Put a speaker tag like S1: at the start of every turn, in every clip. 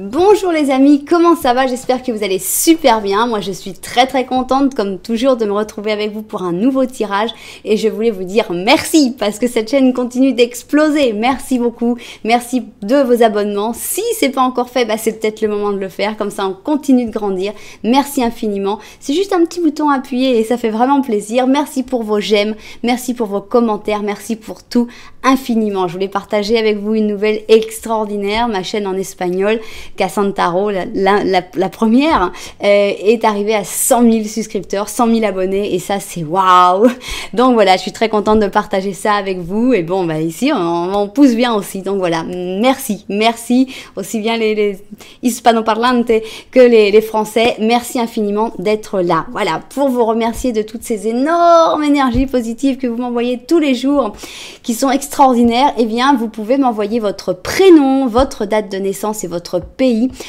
S1: Bonjour les amis, comment ça va? J'espère que vous allez super bien. Moi je suis très contente comme toujours de me retrouver avec vous pour un nouveau tirage et je voulais vous dire merci parce que cette chaîne continue d'exploser. Merci beaucoup, merci de vos abonnements. Si c'est pas encore fait, c'est peut-être le moment de le faire, comme ça on continue de grandir. Merci infiniment. C'est juste un petit bouton à appuyer et ça fait vraiment plaisir. Merci pour vos j'aime, merci pour vos commentaires, merci pour tout infiniment. Je voulais partager avec vous une nouvelle extraordinaire, ma chaîne en espagnol. Cassantaro, la première, est arrivée à 100 000 subscripteurs, 100 000 abonnés, et ça c'est waouh. Donc voilà, je suis très contente de partager ça avec vous, et bon, ici on pousse bien aussi, donc voilà, merci, aussi bien les hispanoparlantes que les français, merci infiniment d'être là. Voilà, pour vous remercier de toutes ces énormes énergies positives que vous m'envoyez tous les jours, qui sont extraordinaires, et bien vous pouvez m'envoyer votre prénom, votre date de naissance et votre pays,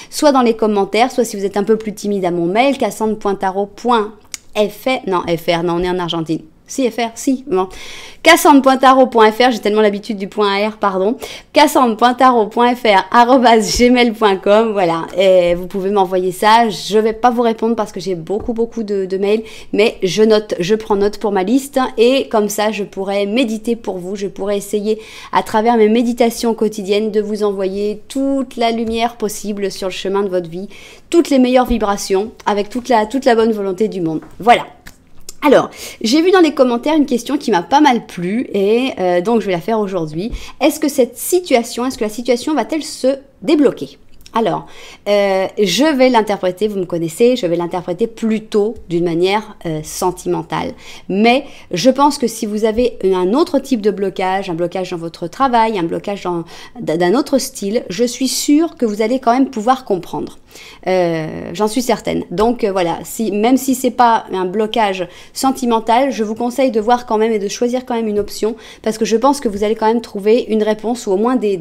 S1: soit dans les commentaires, soit si vous êtes un peu plus timide à mon mail, cassandre.taro.fr, non, on est en Argentine. Si, FR, si, bon. cassandre.taro.fr, j'ai tellement l'habitude du .ar, pardon. cassandre.taro.fr@gmail.com, voilà. Et vous pouvez m'envoyer ça. Je vais pas vous répondre parce que j'ai beaucoup de mails, mais je note, je prends note pour ma liste et comme ça, je pourrai méditer pour vous. Je pourrai essayer, à travers mes méditations quotidiennes, de vous envoyer toute la lumière possible sur le chemin de votre vie, toutes les meilleures vibrations, avec toute la bonne volonté du monde. Voilà. Alors, j'ai vu dans les commentaires une question qui m'a pas mal plu et donc je vais la faire aujourd'hui. Est-ce que la situation va-t-elle se débloquer? Alors, je vais l'interpréter, vous me connaissez, je vais l'interpréter plutôt d'une manière sentimentale. Mais je pense que si vous avez un autre type de blocage, un blocage dans votre travail, un blocage d'un autre style, je suis sûre que vous allez quand même pouvoir comprendre. J'en suis certaine. Donc voilà, même si c'est pas un blocage sentimental, je vous conseille de voir quand même et de choisir quand même une option parce que je pense que vous allez quand même trouver une réponse ou au moins des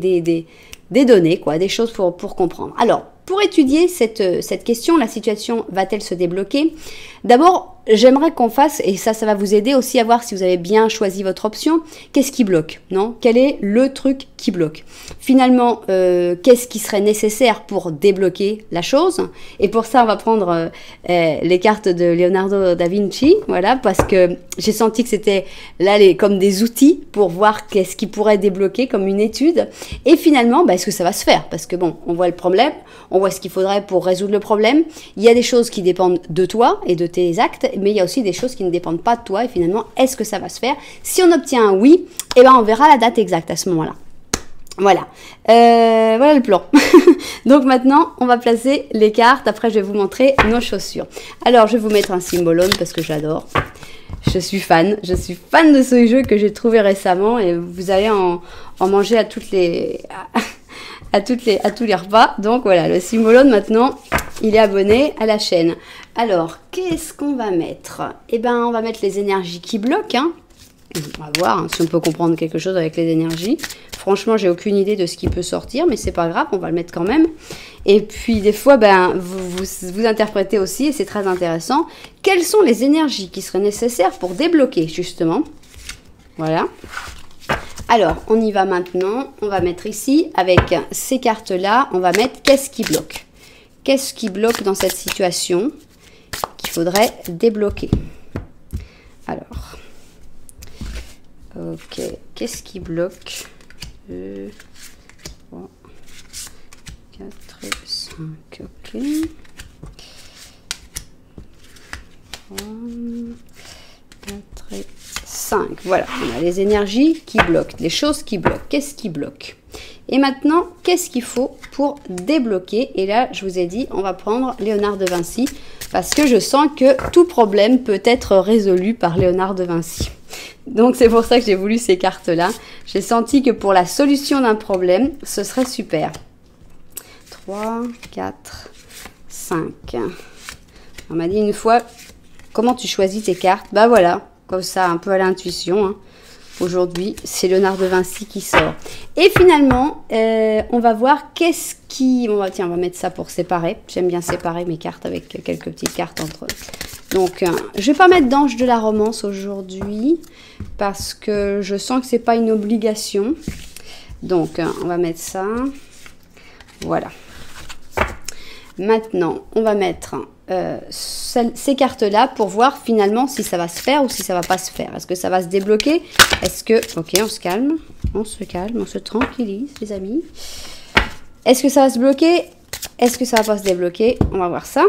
S1: données, quoi, des choses pour comprendre. Alors, pour étudier cette question, la situation va-t-elle se débloquer? D'abord, j'aimerais qu'on fasse, et ça va vous aider aussi à voir si vous avez bien choisi votre option, qu'est-ce qui bloque, non? Quel est le truc qui bloque? Finalement, qu'est-ce qui serait nécessaire pour débloquer la chose? Et pour ça, on va prendre les cartes de Leonardo da Vinci, voilà, parce que j'ai senti que c'était là comme des outils pour voir qu'est-ce qui pourrait débloquer comme une étude. Et finalement, est-ce que ça va se faire? Parce que bon, on voit le problème, on voit ce qu'il faudrait pour résoudre le problème. Il y a des choses qui dépendent de toi et de tes actes, mais il y a aussi des choses qui ne dépendent pas de toi. Et finalement, est-ce que ça va se faire? Si on obtient un oui, on verra la date exacte à ce moment-là. Voilà, voilà le plan. Donc maintenant, on va placer les cartes. Après, je vais vous montrer nos chaussures. Alors, je vais vous mettre un symbolone parce que j'adore. Je suis fan de ce jeu que j'ai trouvé récemment et vous allez en manger à tous les repas. Donc voilà, le symbolone maintenant, il est abonné à la chaîne. Alors, qu'est-ce qu'on va mettre? On va mettre les énergies qui bloquent, hein. On va voir si on peut comprendre quelque chose avec les énergies. Franchement, j'ai aucune idée de ce qui peut sortir, mais c'est pas grave, on va le mettre quand même. Et puis, des fois, vous interprétez aussi, et c'est très intéressant, quelles sont les énergies qui seraient nécessaires pour débloquer, justement. Voilà. Alors, on y va maintenant. On va mettre ici, avec ces cartes-là, on va mettre qu'est-ce qui bloque. Qu'est-ce qui bloque dans cette situation qu'il faudrait débloquer? Alors... Ok, qu'est-ce qui bloque? 2, 3, 4 et 5, ok. 3, 4 et 5, voilà, on a les énergies qui bloquent, les choses qui bloquent. Qu'est-ce qui bloque? Et maintenant, qu'est-ce qu'il faut pour débloquer? Et là, je vous ai dit, on va prendre Léonard de Vinci, parce que je sens que tout problème peut être résolu par Léonard de Vinci. Donc c'est pour ça que j'ai voulu ces cartes-là. J'ai senti que pour la solution d'un problème, ce serait super. 3, 4, 5. On m'a dit une fois, comment tu choisis tes cartes? Voilà, comme ça, un peu à l'intuition, hein. Aujourd'hui, c'est Léonard de Vinci qui sort. Et finalement, on va voir qu'est-ce qui... on va mettre ça pour séparer. J'aime bien séparer mes cartes avec quelques petites cartes entre eux. Donc, je vais pas mettre d'ange de la romance aujourd'hui parce que je sens que c'est pas une obligation. Donc, on va mettre ça. Voilà. Maintenant, on va mettre ces cartes-là pour voir finalement si ça va se faire ou si ça va pas se faire. Est-ce que ça va se débloquer? Est-ce que... Ok, on se calme, on se tranquillise, les amis. Est-ce que ça va se bloquer? Est-ce que ça va pas se débloquer? On va voir ça.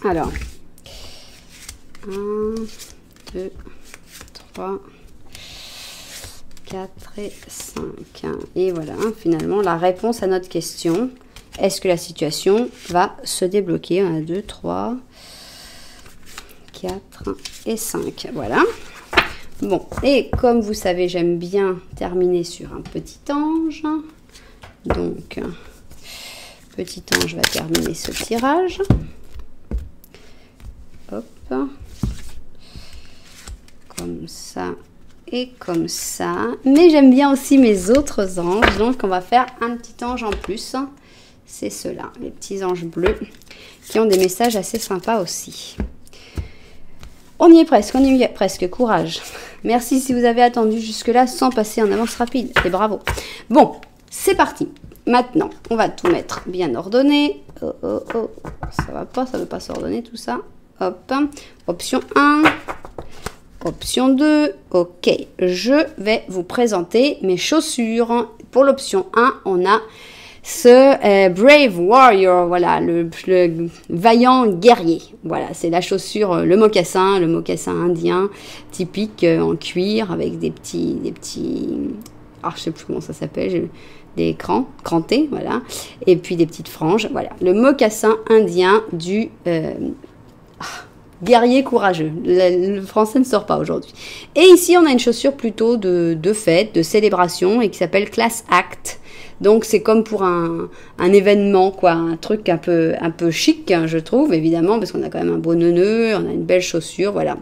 S1: Alors, 1, 2, 3, 4 et 5. Et voilà, finalement, la réponse à notre question. Est-ce que la situation va se débloquer? 1, 2, 3, 4 et 5. Voilà. Bon, et comme vous savez, j'aime bien terminer sur un petit ange. Donc, petit ange va terminer ce tirage. Hop. Comme ça et comme ça. Mais j'aime bien aussi mes autres anges. Donc, on va faire un petit ange en plus. C'est ceux-là, les petits anges bleus, qui ont des messages assez sympas aussi. On y est presque, courage. Merci si vous avez attendu jusque-là sans passer en avance rapide, et bravo. Bon, c'est parti. Maintenant, on va tout mettre bien ordonné. Oh, oh, oh, ça ne veut pas s'ordonner tout ça. Hop, option 1, option 2, ok. Je vais vous présenter mes chaussures. Pour l'option 1, on a ce Brave Warrior, voilà, le vaillant guerrier. Voilà, c'est la chaussure, le mocassin indien, typique en cuir, avec des petits, ah, je sais plus comment ça s'appelle, des crantés, voilà, et puis des petites franges, voilà. Le mocassin indien du guerrier courageux. Le français ne sort pas aujourd'hui. Et ici, on a une chaussure plutôt de fête, de célébration, et qui s'appelle Class Act. Donc c'est comme pour un événement, quoi, un truc un peu chic, hein, je trouve, évidemment, parce qu'on a quand même un beau nœud, on a une belle chaussure, voilà.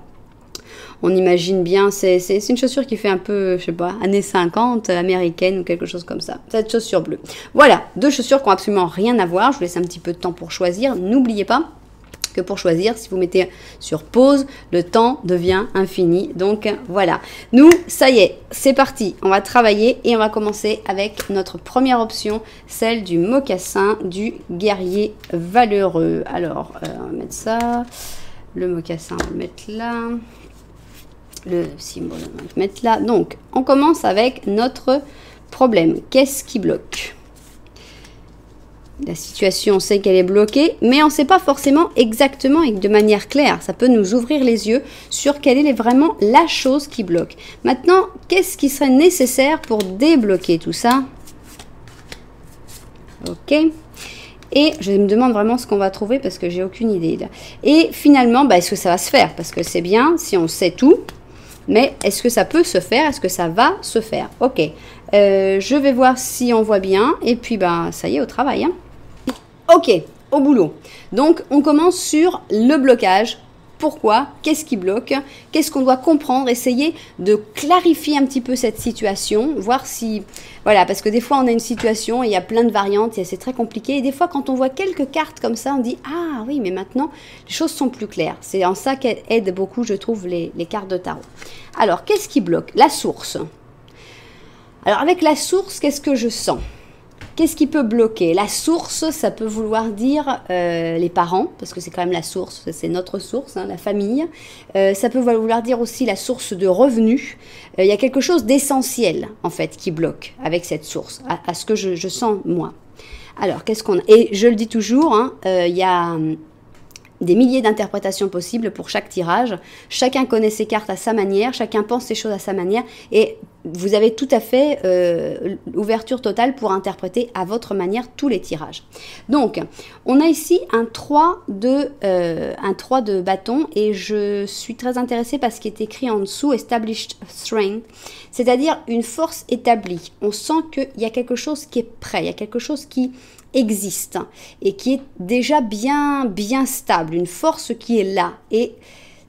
S1: On imagine bien, c'est une chaussure qui fait un peu, je sais pas, années 50, américaine ou quelque chose comme ça. Cette chaussure bleue. Voilà, deux chaussures qui n'ont absolument rien à voir. Je vous laisse un petit peu de temps pour choisir. N'oubliez pas que pour choisir, si vous mettez sur pause, le temps devient infini. Donc voilà, nous, ça y est, c'est parti. On va travailler et on va commencer avec notre première option, celle du mocassin du guerrier valeureux. Alors, on va mettre ça. Le mocassin, on va le mettre là. Le symbole, on va le mettre là. Donc, on commence avec notre problème. Qu'est-ce qui bloque ? La situation, on sait qu'elle est bloquée, mais on ne sait pas forcément exactement et de manière claire. Ça peut nous ouvrir les yeux sur quelle est vraiment la chose qui bloque. Maintenant, qu'est-ce qui serait nécessaire pour débloquer tout ça? Ok. Et je me demande vraiment ce qu'on va trouver parce que j'ai aucune idée là. Et finalement, est-ce que ça va se faire? Parce que c'est bien si on sait tout, mais est-ce que ça peut se faire? Est-ce que ça va se faire? Ok. Je vais voir si on voit bien. Et puis, ça y est, au travail. Hein. Ok, au boulot. Donc, on commence sur le blocage. Pourquoi? Qu'est-ce qui bloque? Qu'est-ce qu'on doit comprendre? Essayer de clarifier un petit peu cette situation. Voir si... Voilà, parce que des fois, on a une situation et il y a plein de variantes et c'est très compliqué. Et des fois, quand on voit quelques cartes comme ça, on dit « Ah oui, mais maintenant, les choses sont plus claires. » C'est en ça qu'aident beaucoup, je trouve, les cartes de tarot. Alors, qu'est-ce qui bloque? La source. Alors, avec la source, qu'est-ce que je sens? Qu'est-ce qui peut bloquer? La source, ça peut vouloir dire les parents, parce que c'est quand même la source, c'est notre source, hein, la famille. Ça peut vouloir dire aussi la source de revenus. Il y a quelque chose d'essentiel, en fait, qui bloque avec cette source, à ce que je sens, moi. Alors, qu'est-ce qu'on a? Et je le dis toujours, hein, il y a des milliers d'interprétations possibles pour chaque tirage. Chacun connaît ses cartes à sa manière, chacun pense ses choses à sa manière, et vous avez tout à fait ouverture totale pour interpréter à votre manière tous les tirages. Donc, on a ici un 3 de bâton, et je suis très intéressée par ce qui est écrit en dessous, Established Strength, c'est-à-dire une force établie. On sent qu'il y a quelque chose qui est prêt, il y a quelque chose qui existe et qui est déjà bien stable, une force qui est là. Et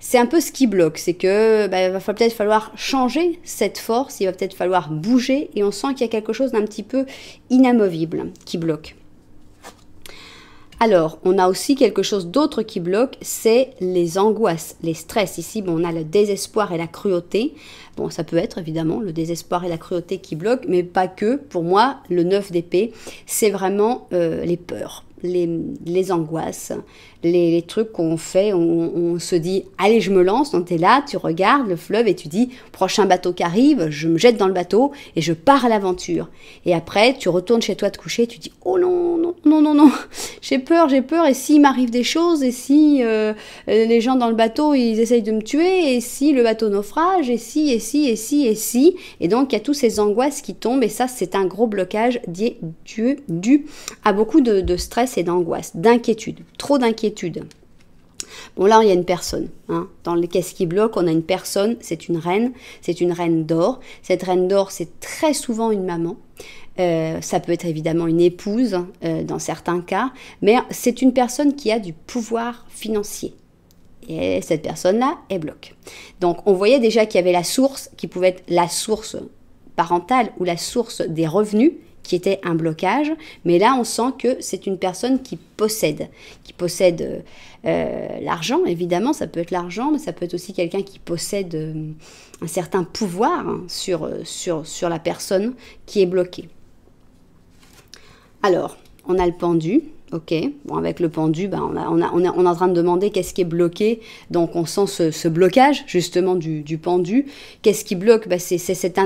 S1: c'est un peu ce qui bloque, c'est que il va peut-être falloir changer cette force, il va peut-être falloir bouger, et on sent qu'il y a quelque chose d'un petit peu inamovible qui bloque. Alors, on a aussi quelque chose d'autre qui bloque, c'est les angoisses, les stress. Ici, on a le désespoir et la cruauté. Bon, ça peut être évidemment le désespoir et la cruauté qui bloquent, mais pas que. Pour moi, le 9 d'épée, c'est vraiment les peurs. les angoisses, les trucs qu'on fait, on se dit « Allez, je me lance », donc tu es là, tu regardes le fleuve et tu dis « Prochain bateau qui arrive, je me jette dans le bateau et je pars à l'aventure ». Et après, tu retournes chez toi te coucher et tu dis « Oh non, non, non, non, non, j'ai peur, et s'il m'arrive des choses, et si les gens dans le bateau, ils essayent de me tuer, et si le bateau naufrage, et si ». Et donc, il y a tous ces angoisses qui tombent et ça, c'est un gros blocage dû à beaucoup de stress et d'angoisse, d'inquiétude, trop d'inquiétude. Bon, là, il y a une personne. Hein. Dans le qu'est-ce qui bloque, on a une personne, c'est une reine d'or. Cette reine d'or, c'est très souvent une maman. Ça peut être évidemment une épouse dans certains cas, mais c'est une personne qui a du pouvoir financier. Et cette personne-là, elle bloque. Donc, on voyait déjà qu'il y avait la source, qui pouvait être la source parentale ou la source des revenus, qui était un blocage, mais là on sent que c'est une personne qui possède l'argent, évidemment, ça peut être l'argent, mais ça peut être aussi quelqu'un qui possède un certain pouvoir hein, sur la personne qui est bloquée. Alors, on a le pendu, ok, bon avec le pendu, ben, on est en train de demander qu'est-ce qui est bloqué, donc on sent ce blocage justement du pendu. Qu'est-ce qui bloque? Ben, c'est cette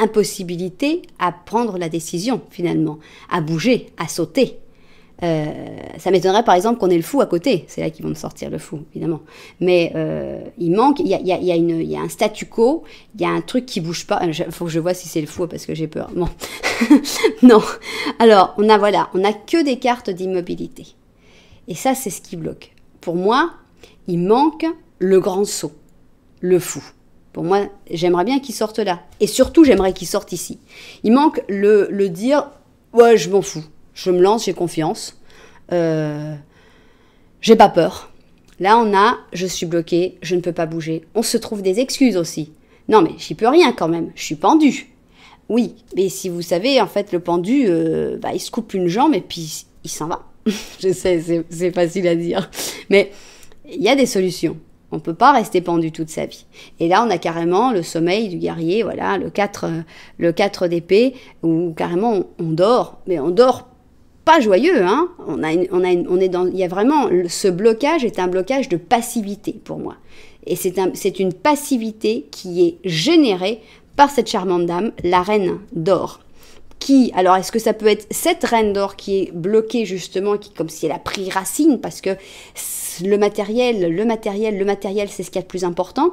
S1: impossibilité à prendre la décision finalement, à bouger, à sauter. Ça m'étonnerait par exemple qu'on ait le fou à côté, c'est là qu'ils vont me sortir le fou évidemment, mais il manque, il y a un statu quo, il y a un truc qui bouge pas, il faut que je vois si c'est le fou parce que j'ai peur, bon. Non, alors on a que des cartes d'immobilité et ça c'est ce qui bloque. Pour moi, il manque le grand saut, le fou. Pour moi, j'aimerais bien qu'il sorte là. Et surtout, j'aimerais qu'il sorte ici. Il manque le dire, ouais, je m'en fous. Je me lance, j'ai confiance. J'ai pas peur. Là, je suis bloquée, je ne peux pas bouger. On se trouve des excuses aussi. Non, mais j'y peux rien quand même. Je suis pendu. Oui, mais si vous savez, en fait, le pendu, il se coupe une jambe et puis il s'en va. Je sais, c'est facile à dire. Mais il y a des solutions. On ne peut pas rester pendu toute sa vie. Et là, on a carrément le sommeil du guerrier, voilà, le 4 d'épée, où carrément on dort, mais on dort pas joyeux, hein. Il y a vraiment, ce blocage est un blocage de passivité pour moi. Et c'est une passivité qui est générée par cette charmante dame, la reine d'or. Alors est-ce que ça peut être cette reine d'or qui est bloquée justement, qui comme si elle a pris racine, parce que le matériel, c'est ce qu'il y a de plus important.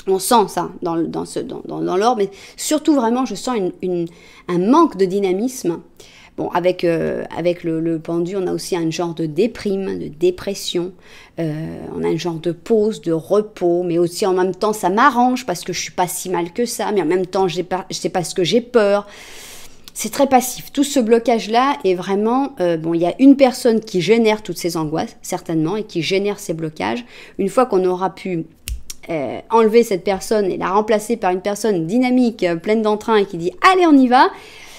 S1: On sent ça dans l'or, mais surtout vraiment, je sens un manque de dynamisme. Bon, avec le pendu, on a aussi un genre de déprime, de dépression. On a un genre de pause, de repos, mais aussi en même temps, ça m'arrange parce que je suis pas si mal que ça, mais en même temps, je sais pas ce que j'ai peur. C'est très passif. Tout ce blocage-là est vraiment... il y a une personne qui génère toutes ces angoisses, certainement, et qui génère ces blocages. Une fois qu'on aura pu enlever cette personne et la remplacer par une personne dynamique, pleine d'entrain, et qui dit « Allez, on y va !»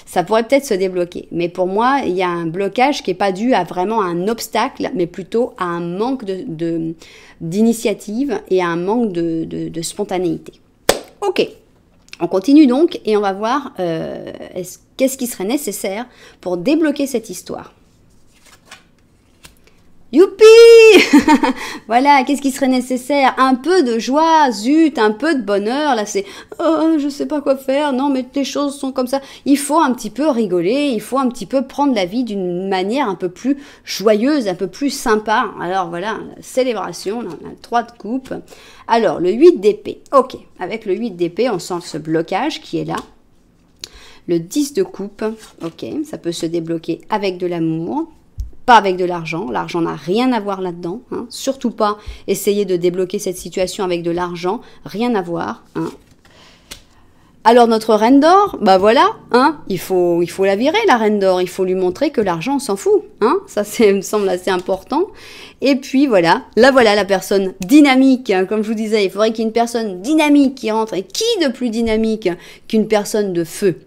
S1: ça pourrait peut-être se débloquer. Mais pour moi, il y a un blocage qui n'est pas dû à vraiment un obstacle, mais plutôt à un manque d'initiative et à un manque de spontanéité. Ok. On continue donc et on va voir qu'est-ce qui serait nécessaire pour débloquer cette histoire. Youpi! Voilà, qu'est-ce qui serait nécessaire? Un peu de joie, zut, un peu de bonheur. Là, c'est je sais pas quoi faire. Non, mais les choses sont comme ça. Il faut un petit peu rigoler, il faut un petit peu prendre la vie d'une manière un peu plus joyeuse, un peu plus sympa. Alors voilà, la célébration, là, on a le 3 de coupe. Alors, le 8 d'épée. Ok, avec le 8 d'épée, on sent ce blocage qui est là. Le 10 de coupe, ok, ça peut se débloquer avec de l'amour. Pas avec de l'argent. L'argent n'a rien à voir là-dedans. Hein. Surtout pas essayer de débloquer cette situation avec de l'argent. Rien à voir. Hein. Alors notre reine d'or, bah voilà, hein, il faut la virer la reine d'or. Il faut lui montrer que l'argent, on s'en fout. Hein. Ça, me semble assez important. Et puis voilà, là voilà la personne dynamique. Hein, comme je vous disais, il faudrait qu'il y ait une personne dynamique qui rentre. Et qui de plus dynamique qu'une personne de feu?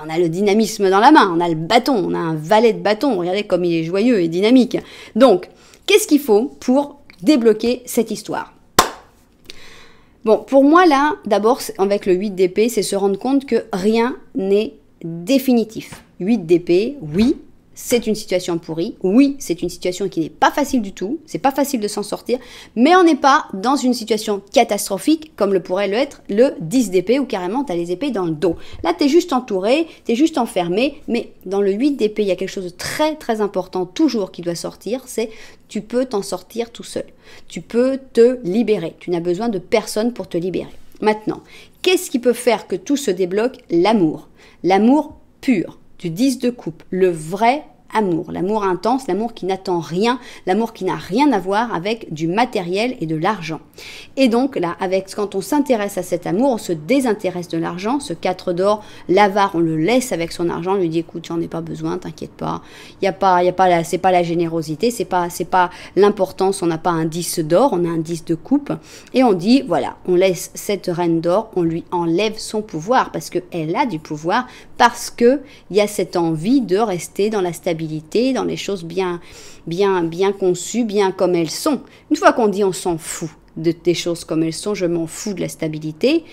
S1: On a le dynamisme dans la main, on a le bâton, on a un valet de bâton. Regardez comme il est joyeux et dynamique. Donc, qu'est-ce qu'il faut pour débloquer cette histoire? Bon, pour moi là, d'abord, avec le 8 d'épée, c'est se rendre compte que rien n'est définitif. 8 d'épée, oui, c'est une situation pourrie. Oui, c'est une situation qui n'est pas facile du tout. C'est pas facile de s'en sortir. Mais on n'est pas dans une situation catastrophique comme le pourrait l'être le 10 d'épée où carrément tu as les épées dans le dos. Là, tu es juste entouré, tu es juste enfermé. Mais dans le 8 d'épée, il y a quelque chose de très très important toujours qui doit sortir. C'est tu peux t'en sortir tout seul. Tu peux te libérer. Tu n'as besoin de personne pour te libérer. Maintenant, qu'est-ce qui peut faire que tout se débloque? L'amour. L'amour pur, du 10 de coupe, le vrai amour, l'amour intense, l'amour qui n'attend rien, l'amour qui n'a rien à voir avec du matériel et de l'argent. Et donc là, quand on s'intéresse à cet amour, on se désintéresse de l'argent. Ce 4 d'or, l'avare, on le laisse avec son argent, on lui dit écoute, j'en ai pas besoin, t'inquiète pas. C'est pas la générosité, c'est pas l'importance, on n'a pas un 10 d'or, on a un 10 de coupe. Et on dit voilà, on laisse cette reine d'or, on lui enlève son pouvoir parce qu'elle a du pouvoir, parce qu'il y a cette envie de rester dans la stabilité, dans les choses bien conçues, bien comme elles sont. Une fois qu'on dit on s'en fout des choses comme elles sont, je m'en fous de la stabilité,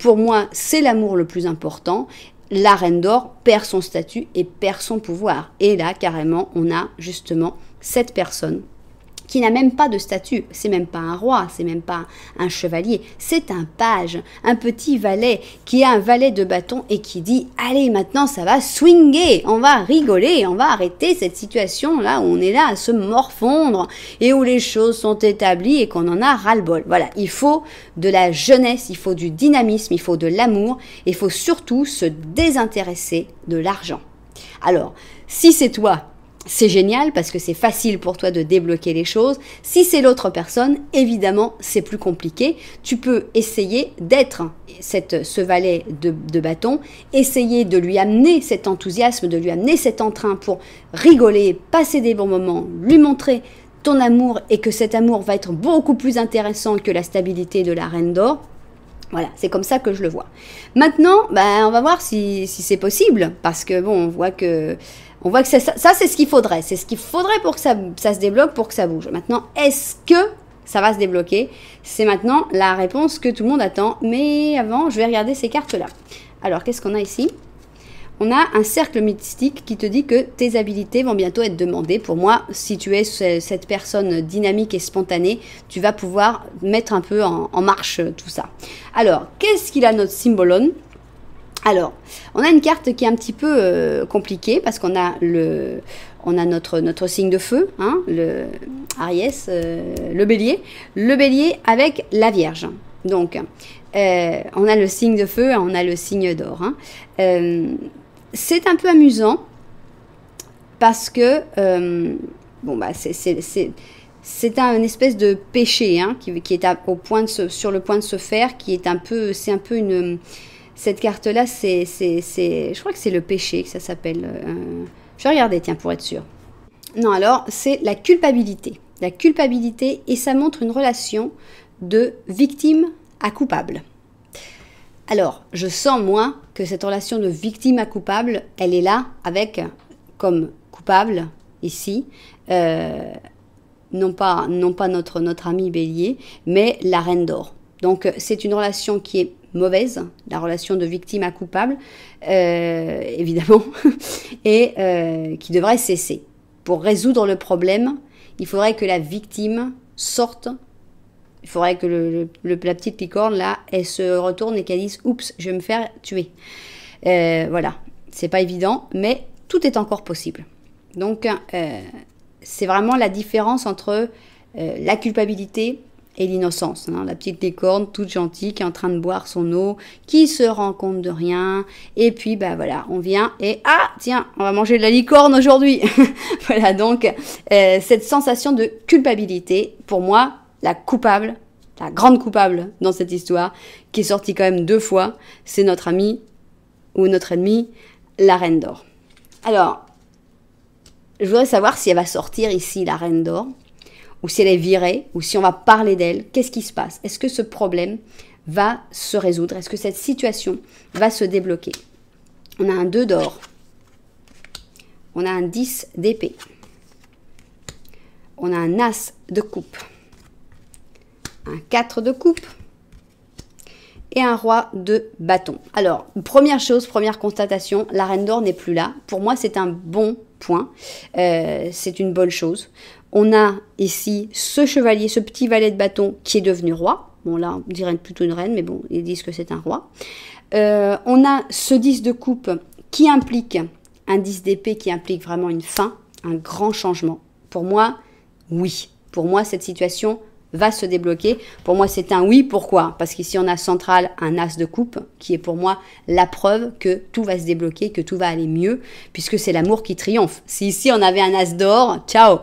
S1: pour moi c'est l'amour le plus important. La reine d'or perd son statut et perd son pouvoir. Et là carrément on a justement cette personne qui n'a même pas de statut, c'est même pas un roi, c'est même pas un chevalier, c'est un page, un petit valet qui a un valet de bâton et qui dit « Allez, maintenant ça va swinguer, on va rigoler, on va arrêter cette situation là où on est là à se morfondre et où les choses sont établies et qu'on en a ras-le-bol. » Voilà, il faut de la jeunesse, il faut du dynamisme, il faut de l'amour, il faut surtout se désintéresser de l'argent. Alors, si c'est toi, c'est génial parce que c'est facile pour toi de débloquer les choses. Si c'est l'autre personne, évidemment, c'est plus compliqué. Tu peux essayer d'être ce valet de bâton, essayer de lui amener cet enthousiasme, de lui amener cet entrain pour rigoler, passer des bons moments, lui montrer ton amour et que cet amour va être beaucoup plus intéressant que la stabilité de la reine d'or. Voilà, c'est comme ça que je le vois. Maintenant, on va voir si c'est possible parce que bon, on voit que ça c'est ce qu'il faudrait. C'est ce qu'il faudrait pour que ça se débloque, pour que ça bouge. Maintenant, est-ce que ça va se débloquer? C'est maintenant la réponse que tout le monde attend. Mais avant, je vais regarder ces cartes-là. Alors, qu'est-ce qu'on a ici? On a un cercle mystique qui te dit que tes habilités vont bientôt être demandées. Pour moi, si tu es cette personne dynamique et spontanée, tu vas pouvoir mettre un peu en marche tout ça. Alors, qu'est-ce qu'il a notre symbolone? Alors, on a une carte qui est un petit peu compliquée parce qu'on a notre signe de feu, hein, le Aries, le bélier avec la Vierge. Donc, on a le signe de feu, on a le signe d'or. Hein. C'est un peu amusant parce que c'est un espèce de péché hein, qui est sur le point de se faire, qui est c'est un peu une cette carte là, je crois que c'est le péché que ça s'appelle. Je vais regarder tiens pour être sûr. Non alors c'est la culpabilité et ça montre une relation de victime à coupable. Alors, je sens, moi, que cette relation de victime à coupable, elle est là avec, comme coupable, ici, non pas notre ami Bélier, mais la Reine d'Or. Donc, c'est une relation qui est mauvaise, la relation de victime à coupable, évidemment, et qui devrait cesser. Pour résoudre le problème, il faudrait que la victime sorte. Il faudrait que la petite licorne, là, elle se retourne et qu'elle dise « Oups, je vais me faire tuer ». Voilà, c'est pas évident, mais tout est encore possible. Donc, c'est vraiment la différence entre la culpabilité et l'innocence. Hein. La petite licorne, toute gentille, qui est en train de boire son eau, qui se rend compte de rien. Et puis, voilà, on vient et « Ah, tiens, on va manger de la licorne aujourd'hui !» Voilà, donc, cette sensation de culpabilité, pour moi, la grande coupable dans cette histoire, qui est sortie quand même 2 fois, c'est notre ami ou notre ennemi, la Reine d'Or. Alors, je voudrais savoir si elle va sortir ici, la Reine d'Or, ou si elle est virée, ou si on va parler d'elle. Qu'est-ce qui se passe? Est-ce que ce problème va se résoudre? Est-ce que cette situation va se débloquer? On a un 2 d'or. On a un 10 d'épée. On a un As de coupe. Un 4 de coupe et un roi de bâton. Alors, première chose, première constatation, la reine d'or n'est plus là. Pour moi, c'est un bon point. C'est une bonne chose. On a ici ce chevalier, ce petit valet de bâton qui est devenu roi. Bon, là, on dirait plutôt une reine, mais bon, ils disent que c'est un roi. On a ce 10 de coupe qui implique un 10 d'épée qui implique vraiment une fin, un grand changement. Pour moi, oui. Pour moi, cette situation va se débloquer. Pour moi, c'est un oui. Pourquoi? Parce qu'ici, on a central un as de coupe, qui est pour moi la preuve que tout va se débloquer, que tout va aller mieux, puisque c'est l'amour qui triomphe. Si ici, on avait un as d'or, ciao,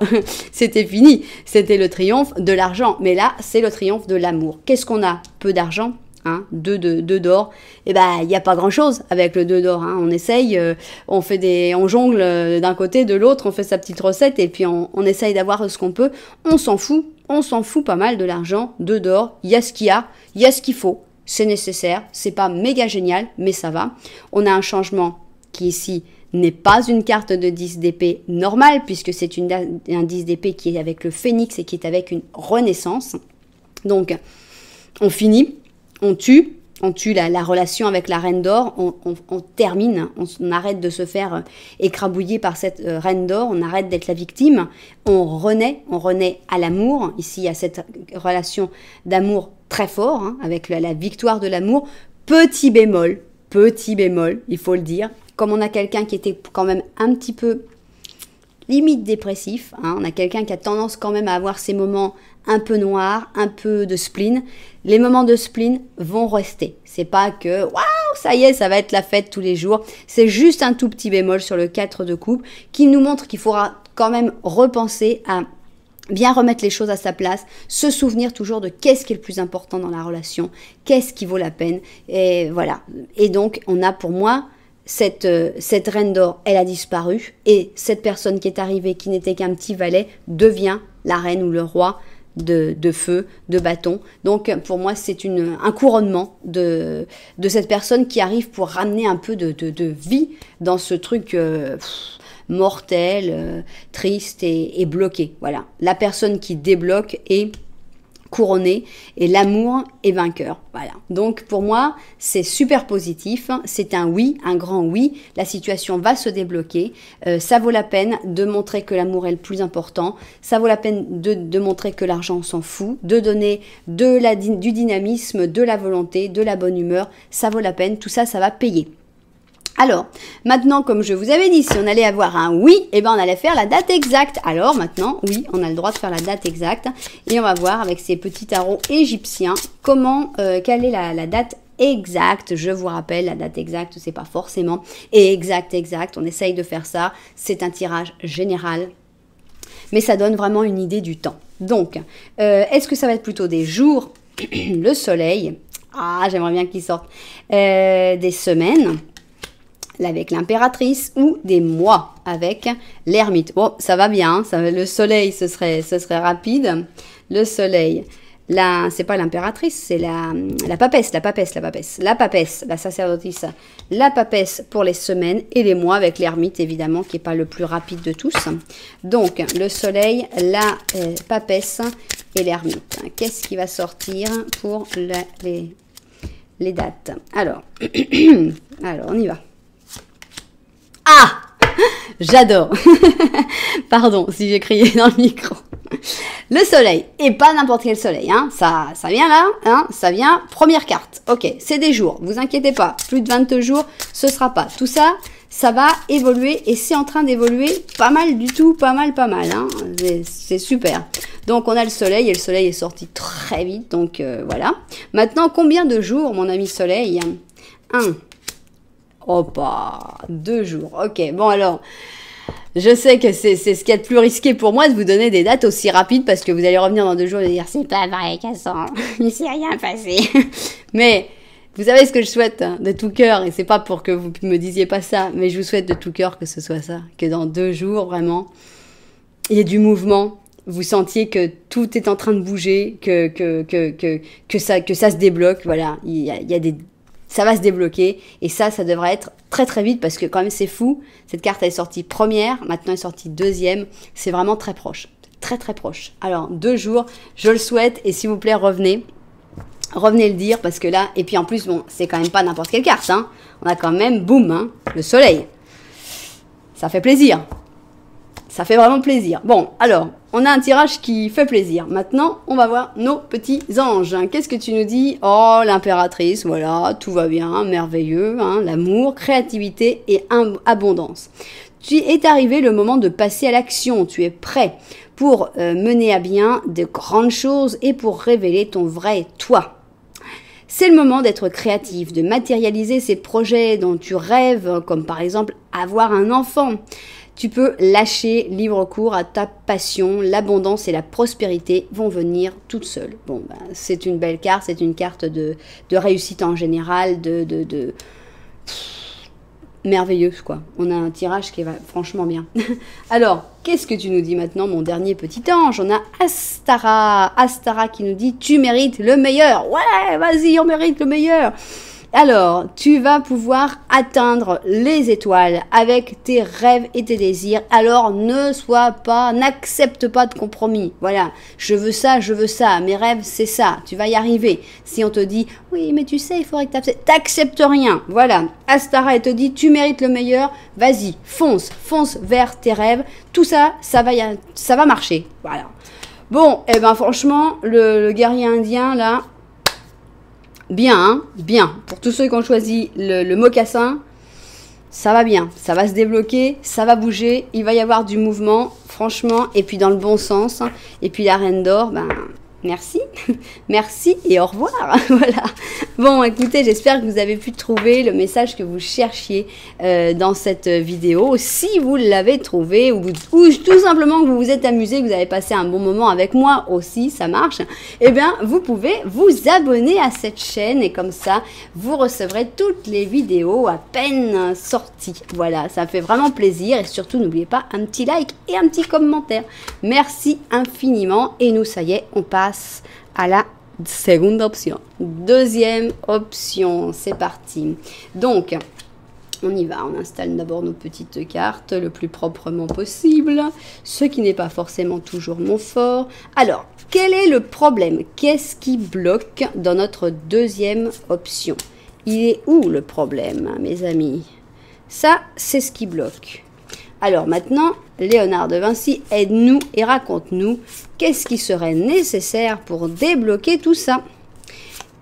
S1: c'était fini. C'était le triomphe de l'argent. Mais là, c'est le triomphe de l'amour. Qu'est-ce qu'on a? Peu d'argent. Hein, 2 d'or, et ben il n'y a pas grand chose avec le 2 d'or, hein. On essaye, on jongle d'un côté, de l'autre, on fait sa petite recette et puis on essaye d'avoir ce qu'on peut, on s'en fout pas mal de l'argent, 2 d'or, il y a ce qu'il y a, il y a ce qu'il faut, c'est nécessaire, c'est pas méga génial, mais ça va. On a un changement qui ici n'est pas une carte de 10 d'épée normale, puisque c'est un 10 d'épée qui est avec le phénix et qui est avec une renaissance. Donc, on finit. On tue la relation avec la reine d'or, on termine, on arrête de se faire écrabouiller par cette reine d'or, on arrête d'être la victime, on renaît à l'amour. Ici, il y a cette relation d'amour très fort, hein, avec la victoire de l'amour. Petit bémol, il faut le dire, comme on a quelqu'un qui était quand même un petit peu limite dépressif, hein, on a quelqu'un qui a tendance quand même à avoir ces moments un peu noirs, un peu de spleen. Les moments de spleen vont rester. C'est pas que waouh, ça y est, ça va être la fête tous les jours. C'est juste un tout petit bémol sur le 4 de coupe qui nous montre qu'il faudra quand même repenser à bien remettre les choses à sa place, se souvenir toujours de qu'est-ce qui est le plus important dans la relation, qu'est-ce qui vaut la peine, et voilà. Et donc, on a pour moi cette reine d'or, elle a disparu, et cette personne qui est arrivée, qui n'était qu'un petit valet, devient la reine ou le roi de feu, de bâton. Donc pour moi c'est un couronnement de cette personne qui arrive pour ramener un peu de vie dans ce truc mortel, triste et bloqué. Voilà, la personne qui débloque est couronné et l'amour est vainqueur. Voilà. Donc pour moi, c'est super positif. C'est un oui, un grand oui. La situation va se débloquer. Ça vaut la peine de montrer que l'amour est le plus important. Ça vaut la peine de montrer que l'argent s'en fout, de donner du dynamisme, de la volonté, de la bonne humeur. Ça vaut la peine. Tout ça, ça va payer. Alors, maintenant, comme je vous avais dit, si on allait avoir un oui, eh ben on allait faire la date exacte. Alors maintenant, oui, on a le droit de faire la date exacte. Et on va voir avec ces petits tarots égyptiens quelle est la date exacte. Je vous rappelle, la date exacte, c'est pas forcément exact. On essaye de faire ça. C'est un tirage général. Mais ça donne vraiment une idée du temps. Donc, est-ce que ça va être plutôt des jours, le soleil, j'aimerais bien qu'il sorte, des semaines, avec l'impératrice, ou des mois avec l'ermite. Bon, ça va bien, le soleil, ce serait rapide. Le soleil, là, c'est pas l'impératrice, c'est la papesse, la sacerdotisse, la papesse pour les semaines, et les mois avec l'ermite, évidemment, qui n'est pas le plus rapide de tous. Donc, le soleil, la papesse et l'ermite. Qu'est-ce qui va sortir pour les dates? Alors, on y va. Ah, j'adore. Pardon si j'ai crié dans le micro. Le soleil, et pas n'importe quel soleil, hein. Ça vient là, hein. Ça vient, première carte. Ok, c'est des jours, vous inquiétez pas. Plus de 22 jours, ce sera pas. Tout ça, ça va évoluer, et c'est en train d'évoluer pas mal du tout, pas mal, hein. C'est super. Donc on a le soleil, et le soleil est sorti très vite, donc voilà. Maintenant, combien de jours, mon ami soleil? 1. Opa, 2 jours. Ok, bon alors, je sais que c'est ce qu'il y a de plus risqué pour moi de vous donner des dates aussi rapides, parce que vous allez revenir dans 2 jours et dire c'est pas vrai, Cassandre, il s'est rien passé. Mais vous savez ce que je souhaite de tout cœur, et c'est pas pour que vous me disiez pas ça, mais je vous souhaite de tout cœur que ce soit ça, que dans 2 jours vraiment, il y ait du mouvement. Vous sentiez que tout est en train de bouger, que ça se débloque. Voilà, il y a ça va se débloquer, et ça devrait être très très vite, parce que quand même c'est fou, cette carte elle est sortie première, maintenant elle est sortie deuxième, c'est vraiment très proche, très très proche. Alors 2 jours, je le souhaite, et s'il vous plaît revenez, revenez le dire parce que là, et puis en plus, bon, c'est quand même pas n'importe quelle carte, hein. On a quand même, boum, hein, le soleil. Ça fait plaisir. Ça fait vraiment plaisir. Bon, alors, on a un tirage qui fait plaisir. Maintenant, on va voir nos petits anges. Qu'est-ce que tu nous dis? Oh, l'impératrice, voilà, tout va bien, merveilleux, hein, l'amour, créativité et abondance. Tu est arrivé le moment de passer à l'action. Tu es prêt pour mener à bien de grandes choses et pour révéler ton vrai toi. C'est le moment d'être créatif, de matérialiser ces projets dont tu rêves, comme par exemple avoir un enfant. Tu peux lâcher libre cours à ta passion, l'abondance et la prospérité vont venir toutes seules. Bon, ben, c'est une belle carte, c'est une carte de réussite en général, merveilleuse quoi. On a un tirage qui va franchement bien. Alors, qu'est-ce que tu nous dis maintenant, mon dernier petit ange? On a Astara. Astara qui nous dit « Tu mérites le meilleur ». Ouais, vas-y, on mérite le meilleur. Alors, tu vas pouvoir atteindre les étoiles avec tes rêves et tes désirs. Alors, n'accepte pas de compromis. Voilà, je veux ça, mes rêves, c'est ça. Tu vas y arriver. Si on te dit, oui, mais tu sais, il faudrait que t'acceptes rien. Voilà, Astara, elle te dit, tu mérites le meilleur. Vas-y, fonce vers tes rêves. Tout ça, ça va marcher. Voilà. Bon, et ben franchement, le guerrier indien, là... Bien, hein, bien. Pour tous ceux qui ont choisi le mocassin, ça va bien. Ça va se débloquer, ça va bouger, il va y avoir du mouvement, franchement, et puis dans le bon sens. Et puis la reine d'or, ben, merci. Merci et au revoir. Voilà. Bon, écoutez, j'espère que vous avez pu trouver le message que vous cherchiez dans cette vidéo. Si vous l'avez trouvé ou tout simplement que vous vous êtes amusé, que vous avez passé un bon moment avec moi aussi, ça marche, eh bien, vous pouvez vous abonner à cette chaîne et comme ça, vous recevrez toutes les vidéos à peine sorties. Voilà, ça fait vraiment plaisir et surtout, n'oubliez pas un petit like et un petit commentaire. Merci infiniment et nous, ça y est, on passe à la seconde option. Deuxième option, c'est parti. Donc, on y va, on installe d'abord nos petites cartes le plus proprement possible, ce qui n'est pas forcément toujours mon fort. Alors, quel est le problème? Qu'est-ce qui bloque dans notre deuxième option? Il est où le problème, mes amis? Ça, c'est ce qui bloque. Alors maintenant, Léonard de Vinci, aide-nous et raconte-nous qu'est-ce qui serait nécessaire pour débloquer tout ça.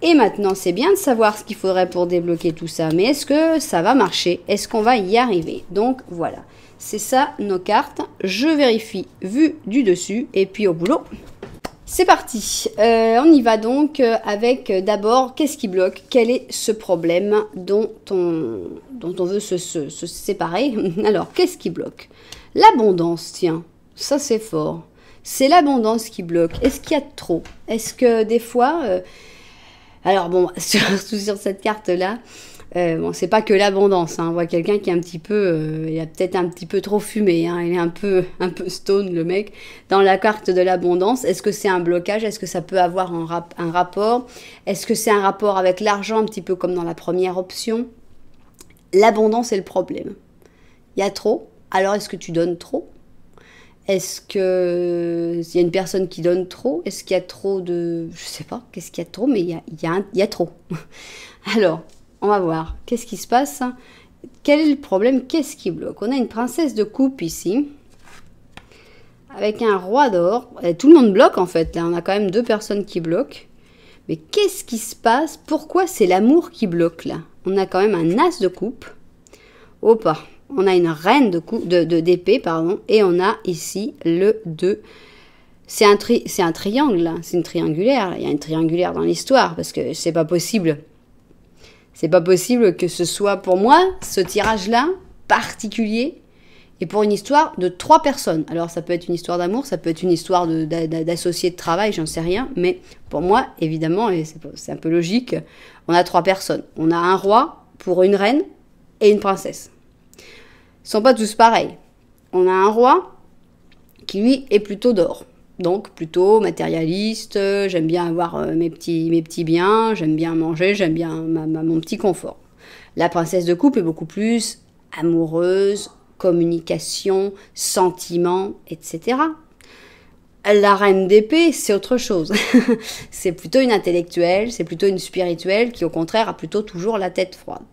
S1: Et maintenant, c'est bien de savoir ce qu'il faudrait pour débloquer tout ça, mais est-ce que ça va marcher? Est-ce qu'on va y arriver? Donc voilà, c'est ça nos cartes. Je vérifie vue du dessus et puis au boulot. C'est parti, on y va donc avec d'abord qu'est-ce qui bloque, quel est ce problème dont on veut se séparer. Alors, qu'est-ce qui bloque? L'abondance, tiens, ça c'est fort. C'est l'abondance qui bloque. Est-ce qu'il y a trop? Est-ce que des fois... alors bon, surtout sur cette carte-là, bon, c'est pas que l'abondance, hein. On voit quelqu'un qui est un petit peu, il a peut-être un petit peu trop fumé, hein. Il est un peu stone le mec. Dans la carte de l'abondance, est-ce que c'est un blocage? Est-ce que ça peut avoir un rapport? Est-ce que c'est un rapport avec l'argent, un petit peu comme dans la première option? L'abondance est le problème. Il y a trop. Alors est-ce que tu donnes trop? Est-ce que il y a une personne qui donne trop? Est-ce qu'il y a trop de... Je sais pas, qu'est-ce qu'il y a de trop? Mais il y a trop. Alors, on va voir. Qu'est-ce qui se passe? Quel est le problème? Qu'est-ce qui bloque? On a une princesse de coupe ici. Avec un roi d'or. Tout le monde bloque en fait. Là, on a quand même deux personnes qui bloquent. Mais qu'est-ce qui se passe? Pourquoi c'est l'amour qui bloque là? On a quand même un as de coupe. Opa. On a une reine d'épée, pardon, et on a ici le 2. C'est un triangle, là. C'est une triangulaire. Il y a une triangulaire dans l'histoire, parce que c'est pas possible. C'est pas possible que ce soit, pour moi, ce tirage-là, particulier, et pour une histoire de 3 personnes. Alors, ça peut être une histoire d'amour, ça peut être une histoire d'associés de travail, j'en sais rien, mais pour moi, évidemment, et c'est un peu logique, on a 3 personnes. On a un roi pour une reine et une princesse. Ils sont pas tous pareils. On a un roi qui, lui, est plutôt d'or. Donc, plutôt matérialiste, j'aime bien avoir mes petits biens, j'aime bien manger, j'aime bien mon petit confort. La princesse de coupe est beaucoup plus amoureuse, communication, sentiments, etc. La reine d'épée, c'est autre chose. C'est plutôt une intellectuelle, c'est plutôt une spirituelle qui, au contraire, a plutôt toujours la tête froide.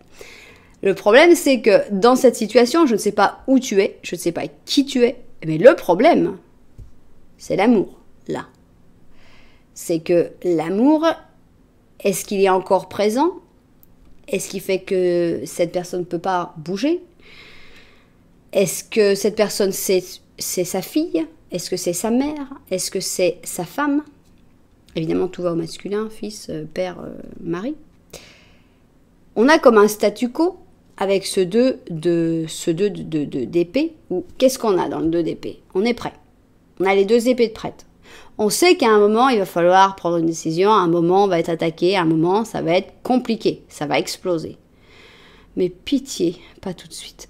S1: Le problème, c'est que dans cette situation, je ne sais pas où tu es, je ne sais pas qui tu es, mais le problème, c'est l'amour, là. C'est que l'amour, est-ce qu'il est encore présent? Est-ce qu'il fait que cette personne ne peut pas bouger? Est-ce que cette personne, c'est sa fille? Est-ce que c'est sa mère? Est-ce que c'est sa femme? Évidemment, tout va au masculin, fils, père, mari. On a comme un statu quo avec ce 2 d'épée. Ou qu'est-ce qu'on a dans le 2 d'épée? On est prêt. On a les 2 épées de prête. On sait qu'à un moment, il va falloir prendre une décision. À un moment, on va être attaqué. À un moment, ça va être compliqué. Ça va exploser. Mais pitié, pas tout de suite.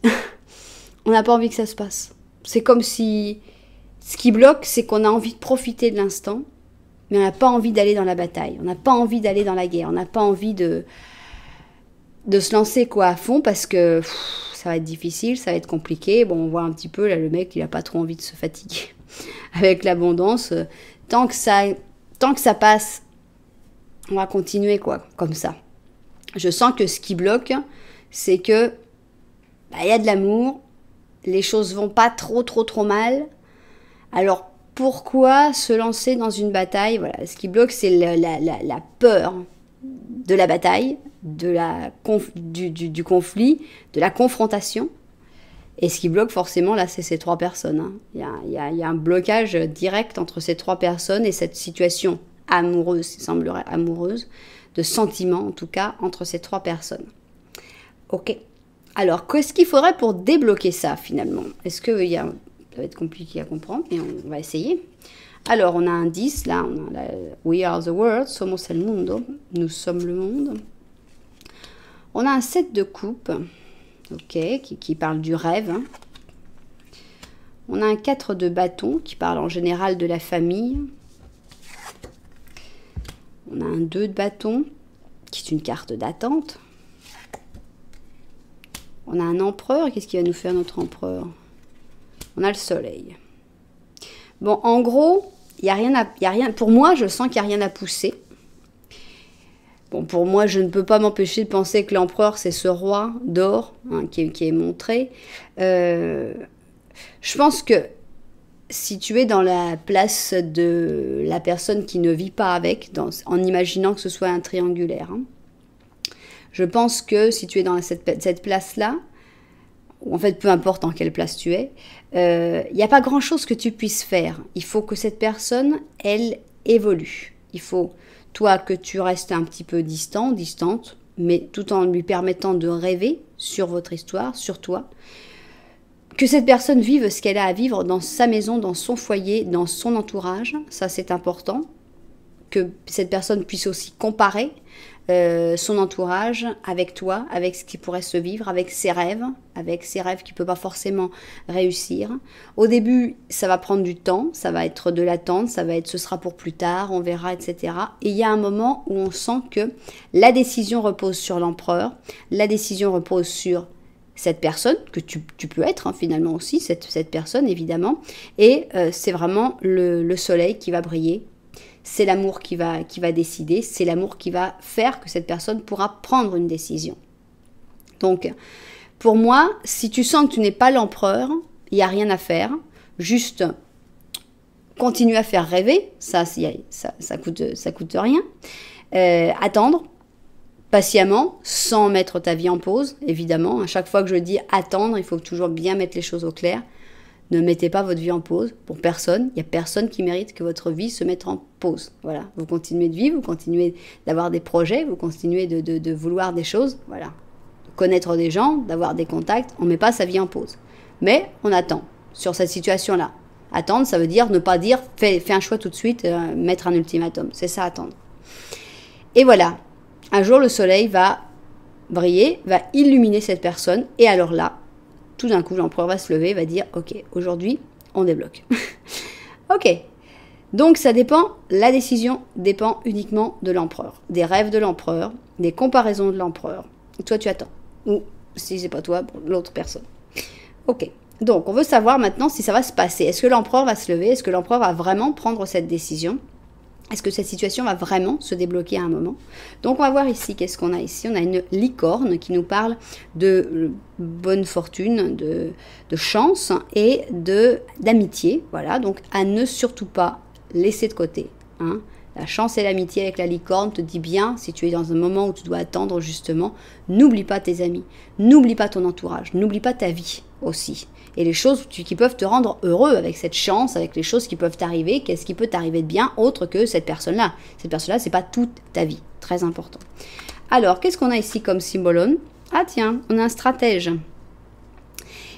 S1: On n'a pas envie que ça se passe. C'est comme si... Ce qui bloque, c'est qu'on a envie de profiter de l'instant, mais on n'a pas envie d'aller dans la bataille, on n'a pas envie d'aller dans la guerre, on n'a pas envie de se lancer quoi à fond parce que ça va être difficile, ça va être compliqué. Bon, on voit un petit peu, là, le mec, il n'a pas trop envie de se fatiguer avec l'abondance. Tant que ça passe, on va continuer quoi, comme ça. Je sens que ce qui bloque, c'est que il y a de l'amour, les choses vont pas trop mal. Alors, pourquoi se lancer dans une bataille? Voilà, ce qui bloque, c'est la peur de la bataille, du conflit, de la confrontation. Et ce qui bloque forcément, là, c'est ces 3 personnes. Hein. Il y a un blocage direct entre ces 3 personnes et cette situation amoureuse, il semblerait amoureuse, de sentiments en tout cas, entre ces 3 personnes. Ok. Alors, qu'est-ce qu'il faudrait pour débloquer ça, finalement? Est-ce qu'il y a... Ça va être compliqué à comprendre, mais on va essayer. Alors, on a un 10, là, on a We are the world, somos el mundo, nous sommes le monde. On a un 7 de coupe, ok, qui parle du rêve. Hein. On a un 4 de bâton, qui parle en général de la famille. On a un 2 de bâton, qui est une carte d'attente. On a un empereur, qu'est-ce qui va nous faire notre empereur? On a le soleil. Bon, en gros, il y a rien. Pour moi, je sens qu'il n'y a rien à pousser. Bon, pour moi, je ne peux pas m'empêcher de penser que l'empereur, c'est ce roi d'or hein, qui est montré. Je pense que si tu es dans la place de la personne qui ne vit pas avec, en imaginant que ce soit un triangulaire, hein, je pense que si tu es dans cette place-là, ou en fait, peu importe en quelle place tu es, il n'y a pas grand-chose que tu puisses faire. Il faut que cette personne, elle, évolue. Il faut, toi, que tu restes un petit peu distante, mais tout en lui permettant de rêver sur votre histoire, sur toi. Que cette personne vive ce qu'elle a à vivre dans sa maison, dans son foyer, dans son entourage. Ça, c'est important. Que cette personne puisse aussi comparer son entourage avec toi, avec ce qui pourrait se vivre, avec ses rêves qu'il ne peut pas forcément réussir. Au début, ça va prendre du temps, ça va être de l'attente, ce sera pour plus tard, on verra, etc. Et il y a un moment où on sent que la décision repose sur l'empereur, la décision repose sur cette personne, que tu peux être hein, finalement aussi, cette personne évidemment, et c'est vraiment le soleil qui va briller. C'est l'amour qui va décider, c'est l'amour qui va faire que cette personne pourra prendre une décision. Donc, pour moi, si tu sens que tu n'es pas l'empereur, il n'y a rien à faire. Juste, continue à faire rêver, ça coûte rien. Attendre, patiemment, sans mettre ta vie en pause, évidemment. À chaque fois que je dis attendre, il faut toujours bien mettre les choses au clair. Ne mettez pas votre vie en pause pour personne. Il n'y a personne qui mérite que votre vie se mette en pause. Voilà. Vous continuez de vivre, vous continuez d'avoir des projets, vous continuez de vouloir des choses. Voilà. Connaître des gens, d'avoir des contacts. On ne met pas sa vie en pause. Mais on attend sur cette situation-là. Attendre, ça veut dire ne pas dire fais un choix tout de suite, mettre un ultimatum. C'est ça, attendre. Et voilà. Un jour, le soleil va briller, va illuminer cette personne. Et alors là, tout d'un coup, l'empereur va se lever et va dire « Ok, aujourd'hui, on débloque. » Ok. Donc, ça dépend, la décision dépend uniquement de l'empereur. Des rêves de l'empereur, des comparaisons de l'empereur. Toi, tu attends. Ou, si c'est pas toi, l'autre personne. Ok. Donc, on veut savoir maintenant si ça va se passer. Est-ce que l'empereur va se lever? Est-ce que l'empereur va vraiment prendre cette décision? Est-ce que cette situation va vraiment se débloquer à un moment? Donc, on va voir ici, qu'est-ce qu'on a ici? On a une licorne qui nous parle de bonne fortune, de chance et d'amitié. Voilà, donc à ne surtout pas laisser de côté. Hein. La chance et l'amitié avec la licorne te dit bien, si tu es dans un moment où tu dois attendre justement, n'oublie pas tes amis, n'oublie pas ton entourage, n'oublie pas ta vie aussi. Et les choses qui peuvent te rendre heureux avec cette chance, avec les choses qui peuvent t'arriver, qu'est-ce qui peut t'arriver de bien autre que cette personne-là. Cette personne-là, c'est pas toute ta vie. Très important. Alors, qu'est-ce qu'on a ici comme symbolone? Ah tiens, on a un stratège.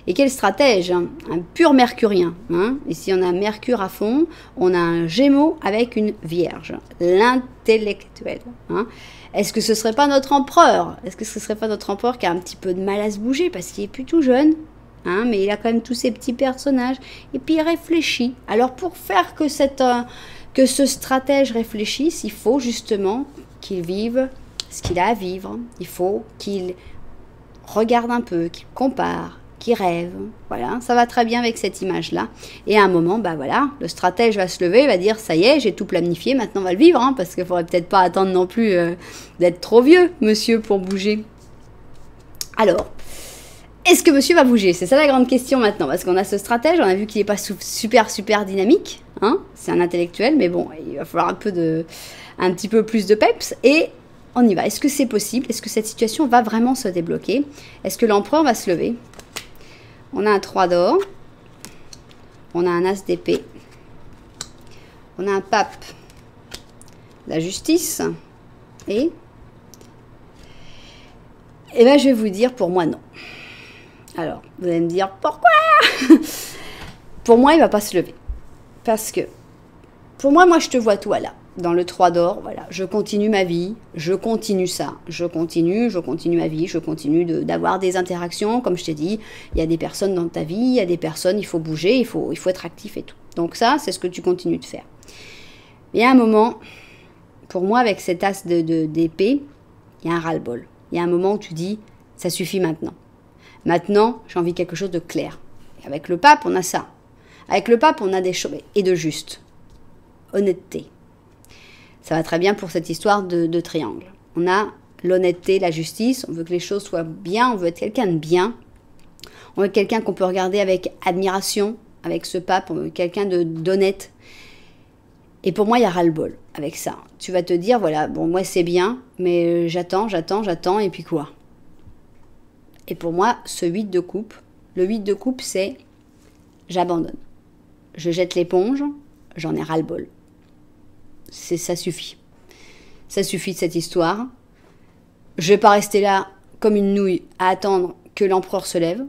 S1: Et quel stratège? Un pur mercurien. Hein. Ici, on a Mercure à fond. On a un Gémeaux avec une Vierge. L'intellectuel. Hein. Est-ce que ce serait pas notre empereur? Est-ce que ce serait pas notre empereur qui a un petit peu de mal à se bouger parce qu'il est plus tout jeune? Hein, mais il a quand même tous ces petits personnages. Et puis il réfléchit. Alors pour faire que ce stratège réfléchisse, il faut justement qu'il vive ce qu'il a à vivre. Il faut qu'il regarde un peu, qu'il compare, qu'il rêve. Voilà, ça va très bien avec cette image-là. Et à un moment, bah voilà, le stratège va se lever, il va dire, ça y est, j'ai tout planifié, maintenant on va le vivre. Hein, parce qu'il ne faudrait peut-être pas attendre non plus d'être trop vieux, monsieur, pour bouger. Alors, est-ce que monsieur va bouger? C'est ça la grande question maintenant, parce qu'on a ce stratège, on a vu qu'il n'est pas super dynamique, hein, c'est un intellectuel, mais bon, il va falloir un petit peu plus de peps, et on y va. Est-ce que c'est possible? Est-ce que cette situation va vraiment se débloquer? Est-ce que l'empereur va se lever? On a un 3 d'or, on a un as d'épée, on a un pape, la justice, et bien je vais vous dire, pour moi non. Alors, vous allez me dire, pourquoi? Pour moi, il ne va pas se lever. Parce que, pour moi, je te vois toi là, dans le 3 d'or, voilà, je continue ma vie, je continue ça, je continue ma vie, je continue d'avoir des interactions, comme je t'ai dit, il y a des personnes dans ta vie, il y a des personnes, il faut bouger, il faut être actif et tout. Donc ça, c'est ce que tu continues de faire. Il y a un moment, pour moi, avec cet as d'épée, il y a un ras-le-bol. Il y a un moment où tu dis, ça suffit maintenant. Maintenant, j'ai envie de quelque chose de clair. Et avec le pape, on a ça. Avec le pape, on a des choses, et de juste. Honnêteté. Ça va très bien pour cette histoire de triangle. On a l'honnêteté, la justice, on veut que les choses soient bien, on veut être quelqu'un de bien. On veut quelqu'un qu'on peut regarder avec admiration, avec ce pape, on veut quelqu'un d'honnête. Et pour moi, il y a ras-le-bol avec ça. Tu vas te dire, voilà, bon, moi c'est bien, mais j'attends, et puis quoi? Et pour moi, ce 8 de coupe, le 8 de coupe, c'est j'abandonne. Je jette l'éponge, j'en ai ras-le-bol. Ça suffit. Ça suffit de cette histoire. Je vais pas rester là comme une nouille à attendre que l'empereur se lève.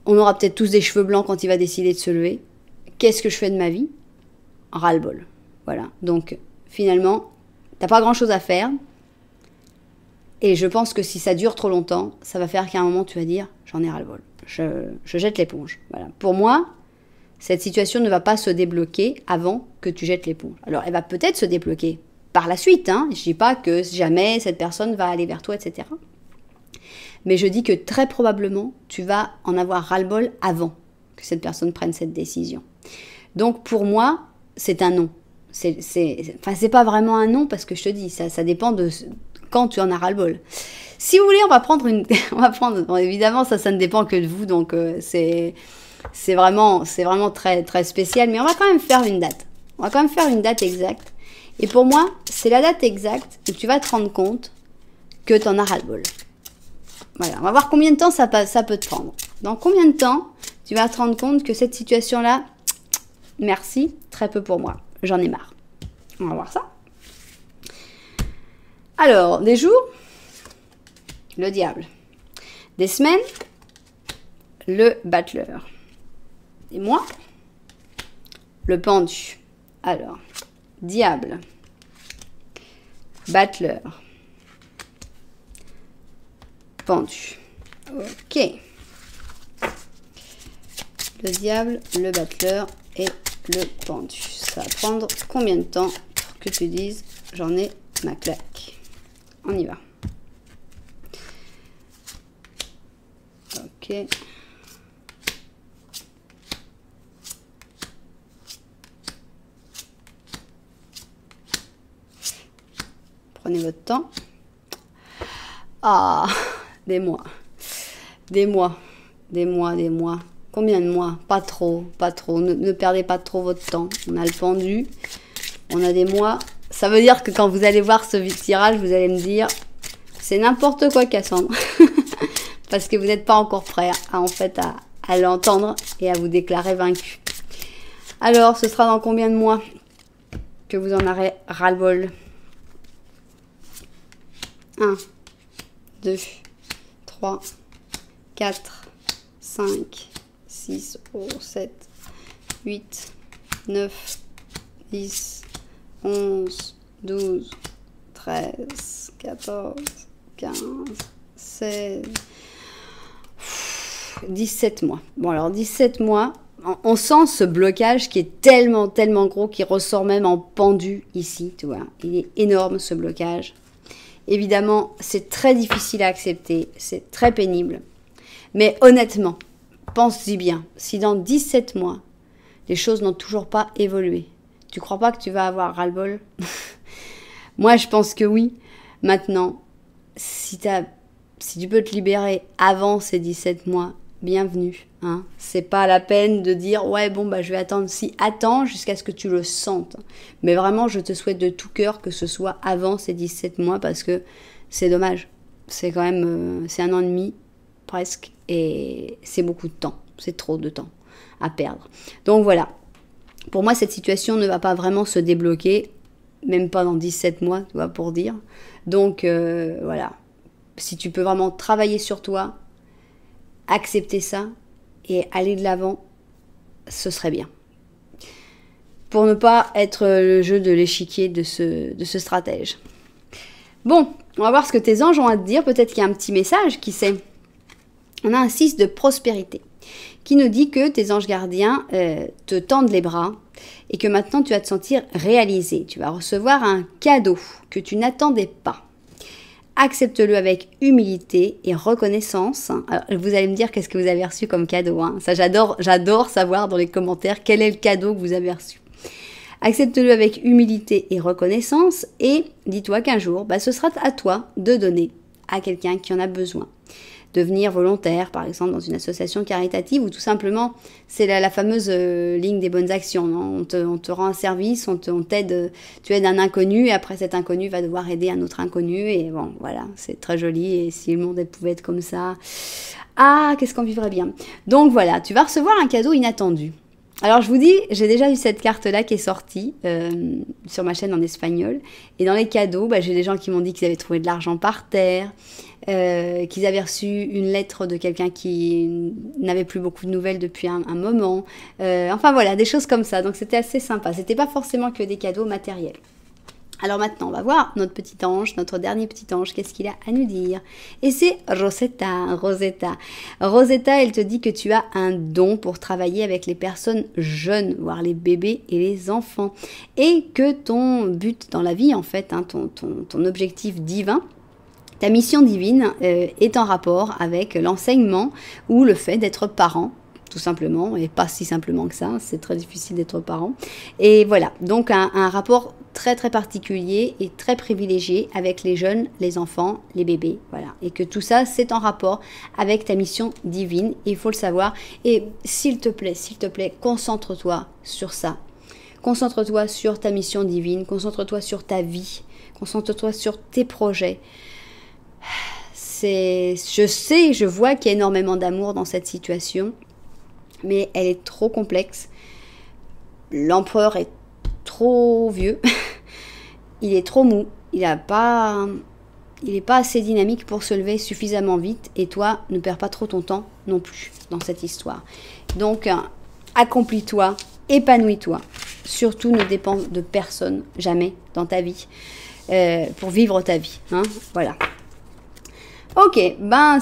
S1: On aura peut-être tous des cheveux blancs quand il va décider de se lever. Qu'est-ce que je fais de ma vie? Ras-le-bol. Voilà. Donc, finalement, t'as pas grand-chose à faire. Et je pense que si ça dure trop longtemps, ça va faire qu'à un moment, tu vas dire, j'en ai ras-le-bol. Je jette l'éponge. Voilà. Pour moi, cette situation ne va pas se débloquer avant que tu jettes l'éponge. Alors, elle va peut-être se débloquer par la suite. Hein. Je ne dis pas que jamais cette personne va aller vers toi, etc. Mais je dis que très probablement, tu vas en avoir ras-le-bol avant que cette personne prenne cette décision. Donc, pour moi, c'est un non. C'est pas vraiment un non parce que je te dis, ça dépend de quand tu en as ras-le-bol. Si vous voulez, on va prendre bon, évidemment, ça ne dépend que de vous, donc c'est vraiment très, très spécial, mais on va quand même faire une date. On va quand même faire une date exacte. Et pour moi, c'est la date exacte où tu vas te rendre compte que tu en as ras-le-bol. Voilà, on va voir combien de temps ça peut te prendre. Dans combien de temps tu vas te rendre compte que cette situation-là, merci, très peu pour moi. J'en ai marre. On va voir ça. Alors, des jours, le diable. Des semaines, le battleur. Et moi, le pendu. Alors, diable, battleur, pendu. Ok. Le diable, le battleur et le pendu. Ça va prendre combien de temps pour que tu dises j'en ai ma claque? On y va. Ok. Prenez votre temps. Ah, des mois. Des mois. Des mois, des mois. Combien de mois? Pas trop, pas trop. Ne perdez pas trop votre temps. On a le pendu. On a des mois. Ça veut dire que quand vous allez voir ce tirage, vous allez me dire, c'est n'importe quoi, Cassandre. Parce que vous n'êtes pas encore prêt à l'entendre et à vous déclarer vaincu. Alors, ce sera dans combien de mois que vous en aurez ras-le-bol? 1, 2, 3, 4, 5, 6, 7, 8, 9, 10, 11, 12, 13, 14, 15, 16, 17 mois. Bon, alors 17 mois, on sent ce blocage qui est tellement, tellement gros, qui ressort même en pendu ici, tu vois. Il est énorme, ce blocage. Évidemment, c'est très difficile à accepter, c'est très pénible. Mais honnêtement, pense-y bien, si dans 17 mois, les choses n'ont toujours pas évolué, tu crois pas que tu vas avoir ras-le-bol? Moi, je pense que oui. Maintenant, si tu peux te libérer avant ces 17 mois, bienvenue. Hein. C'est pas la peine de dire « Ouais, bon, bah, je vais attendre. » Si, attends jusqu'à ce que tu le sentes. Mais vraiment, je te souhaite de tout cœur que ce soit avant ces 17 mois parce que c'est dommage. C'est quand même... c'est 1 an et demi, presque. Et c'est beaucoup de temps. C'est trop de temps à perdre. Donc, voilà. Pour moi, cette situation ne va pas vraiment se débloquer. Même pas dans 17 mois, tu vois, pour dire. Donc, voilà. Si tu peux vraiment travailler sur toi, accepter ça et aller de l'avant, ce serait bien. Pour ne pas être le jeu de l'échiquier de ce stratège. Bon, on va voir ce que tes anges ont à te dire. Peut-être qu'il y a un petit message, qui sait. On a un 6 de prospérité qui nous dit que tes anges gardiens te tendent les bras et que maintenant tu vas te sentir réalisé. Tu vas recevoir un cadeau que tu n'attendais pas. Accepte-le avec humilité et reconnaissance. Alors, vous allez me dire qu'est-ce que vous avez reçu comme cadeau. Hein. Ça, j'adore savoir dans les commentaires quel est le cadeau que vous avez reçu. Accepte-le avec humilité et reconnaissance et dis-toi qu'un jour, ce sera à toi de donner à quelqu'un qui en a besoin. Devenir volontaire, par exemple, dans une association caritative ou tout simplement, c'est la fameuse ligne des bonnes actions. Non, on te rend un service, on t'aide, tu aides un inconnu et après cet inconnu va devoir aider un autre inconnu et bon, voilà, c'est très joli et si le monde pouvait être comme ça, qu'est-ce qu'on vivrait bien. Donc voilà, tu vas recevoir un cadeau inattendu. Alors je vous dis, j'ai déjà eu cette carte-là qui est sortie sur ma chaîne en espagnol. Et dans les cadeaux, j'ai des gens qui m'ont dit qu'ils avaient trouvé de l'argent par terre, qu'ils avaient reçu une lettre de quelqu'un qui n'avait plus beaucoup de nouvelles depuis un moment. Enfin voilà, des choses comme ça. Donc c'était assez sympa. C'était pas forcément que des cadeaux matériels. Alors maintenant, on va voir notre petit ange, notre dernier petit ange, qu'est-ce qu'il a à nous dire. Et c'est Rosetta. Rosetta, elle te dit que tu as un don pour travailler avec les personnes jeunes, voire les bébés et les enfants. Et que ton but dans la vie, en fait, ton objectif divin, ta mission divine est en rapport avec l'enseignement ou le fait d'être parent. Tout simplement, et pas si simplement que ça, c'est très difficile d'être parent. Et voilà, donc un rapport très très particulier et très privilégié avec les jeunes, les enfants, les bébés, voilà. Et que tout ça, c'est en rapport avec ta mission divine, il faut le savoir. Et s'il te plaît, concentre-toi sur ça. Concentre-toi sur ta mission divine, concentre-toi sur ta vie, concentre-toi sur tes projets. Je vois qu'il y a énormément d'amour dans cette situation, mais elle est trop complexe. L'empereur est trop vieux, il est trop mou, il n'est pas assez dynamique pour se lever suffisamment vite, et toi, ne perds pas trop ton temps non plus dans cette histoire. Donc, accomplis-toi, épanouis-toi. Surtout, ne dépends de personne, jamais, dans ta vie, pour vivre ta vie. Hein, voilà. Ok,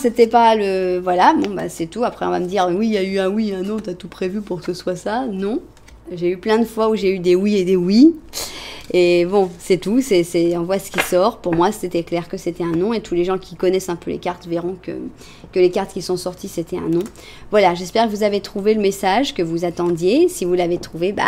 S1: c'était pas le... Voilà, c'est tout. Après, on va me dire, oui, il y a eu un oui, un non, t'as tout prévu pour que ce soit ça. Non, j'ai eu plein de fois où j'ai eu des oui et des oui. Et bon, c'est tout, on voit ce qui sort. Pour moi, c'était clair que c'était un non, et tous les gens qui connaissent un peu les cartes verront que les cartes qui sont sorties, c'était un non. Voilà, j'espère que vous avez trouvé le message que vous attendiez. Si vous l'avez trouvé, bah,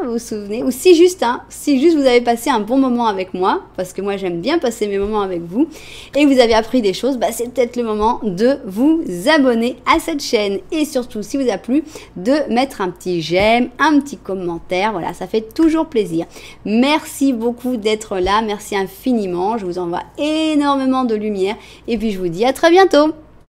S1: vous vous souvenez, ou si juste vous avez passé un bon moment avec moi, parce que moi j'aime bien passer mes moments avec vous, et vous avez appris des choses, bah, c'est peut-être le moment de vous abonner à cette chaîne. Et surtout, si vous a plu, de mettre un petit j'aime, un petit commentaire, voilà, ça fait toujours plaisir. Merci beaucoup d'être là, merci infiniment, je vous envoie énormément de lumière, et puis je vous dis à très bientôt.